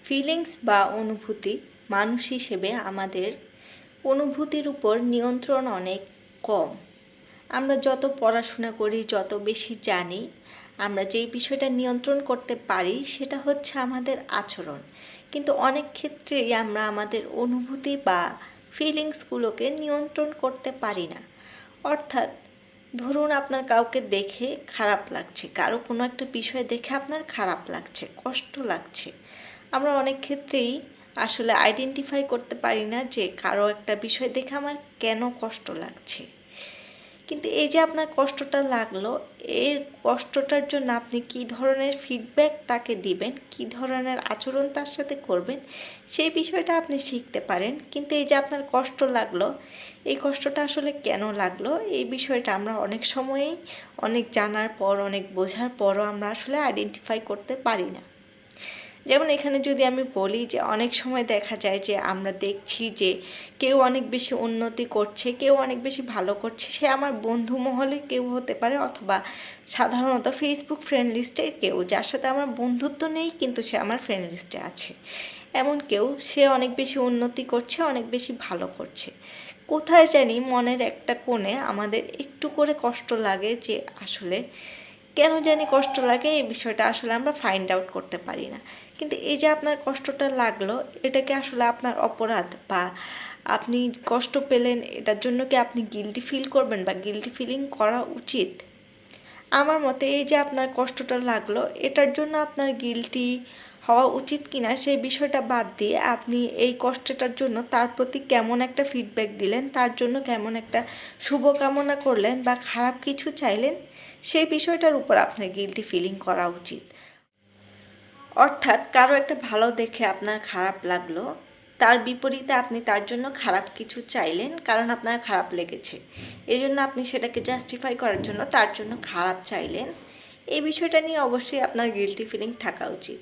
Feelings বা অনুভূতি মানুষ হিসেবে আমাদের অনুভূতির উপর নিয়ন্ত্রণ অনেক কম। আমরা যত পড়াশোনা করি, যত বেশি জানি, আমরা যেই বিষয়টা নিয়ন্ত্রণ করতে পারি সেটা হচ্ছে আমাদের আচরণ। কিন্তু অনেক ক্ষেত্রেই আমরা আমাদের অনুভূতি বা ফিলিংসগুলোকে নিয়ন্ত্রণ করতে পারি না। অর্থাৎ ধরুন আপনার কাউকে দেখে খারাপ লাগছে, কারো কোনো একটা বিষয় দেখে আপনার খারাপ লাগছে, কষ্ট লাগছে। আমরা অনেক ক্ষেত্রেই আসলে আইডেন্টিফাই করতে পারি না যে কারো একটা বিষয় দেখে আমার কেন কষ্ট লাগছে। কিন্তু এই যে আপনার কষ্টটা লাগলো, এর কষ্টটার জন্য আপনি কী ধরনের ফিডব্যাক তাকে দিবেন, কী ধরনের আচরণ তার সাথে করবেন, সেই বিষয়টা আপনি শিখতে পারেন। কিন্তু এই যে আপনার কষ্ট লাগলো, এই কষ্টটা আসলে কেন লাগলো, এই বিষয়টা আমরা অনেক সময়ই অনেক জানার পর, অনেক বোঝার পরও আমরা আসলে আইডেন্টিফাই করতে পারি না। যেমন এখানে যদি আমি বলি যে অনেক সময় দেখা যায় যে আমরা দেখছি যে কেউ অনেক বেশি উন্নতি করছে, কেউ অনেক বেশি ভালো করছে, সে আমার বন্ধু মহলে কেউ হতে পারে, অথবা সাধারণত ফেসবুক ফ্রেন্ড লিস্টে কেউ, যার সাথে আমার বন্ধুত্ব নেই কিন্তু সে আমার ফ্রেন্ড লিস্টে আছে, এমন কেউ, সে অনেক বেশি উন্নতি করছে, অনেক বেশি ভালো করছে। কোথায় জানি মনের একটা কোণে আমাদের একটু করে কষ্ট লাগে যে আসলে কেন জানি কষ্ট লাগে, এই বিষয়টা আসলে আমরা ফাইন্ড আউট করতে পারি না। কিন্তু এই যে আপনার কষ্টটা লাগলো, এটাকে আসলে আপনার অপরাধ বা আপনি কষ্ট পেলেন, এটার জন্য কি আপনি গিল্টি ফিল করবেন বা গিল্টি ফিলিং করা উচিত? আমার মতে এই যে আপনার কষ্টটা লাগলো, এটার জন্য আপনার গিল্টি হওয়া উচিত কিনা সেই বিষয়টা বাদ দিয়ে আপনি এই কষ্টটার জন্য তার প্রতি কেমন একটা ফিডব্যাক দিলেন, তার জন্য কেমন একটা শুভকামনা করলেন বা খারাপ কিছু চাইলেন, সেই বিষয়টার উপর আপনার গিল্টি ফিলিং করা উচিত। অর্থাৎ কারো একটা ভালো দেখে আপনার খারাপ লাগলো, তার বিপরীতে আপনি তার জন্য খারাপ কিছু চাইলেন কারণ আপনার খারাপ লেগেছে, এই জন্য আপনি সেটাকে জাস্টিফাই করার জন্য তার জন্য খারাপ চাইলেন। এই বিষয়টা নিয়ে অবশ্যই আপনার গিল্টি ফিলিং থাকা উচিত।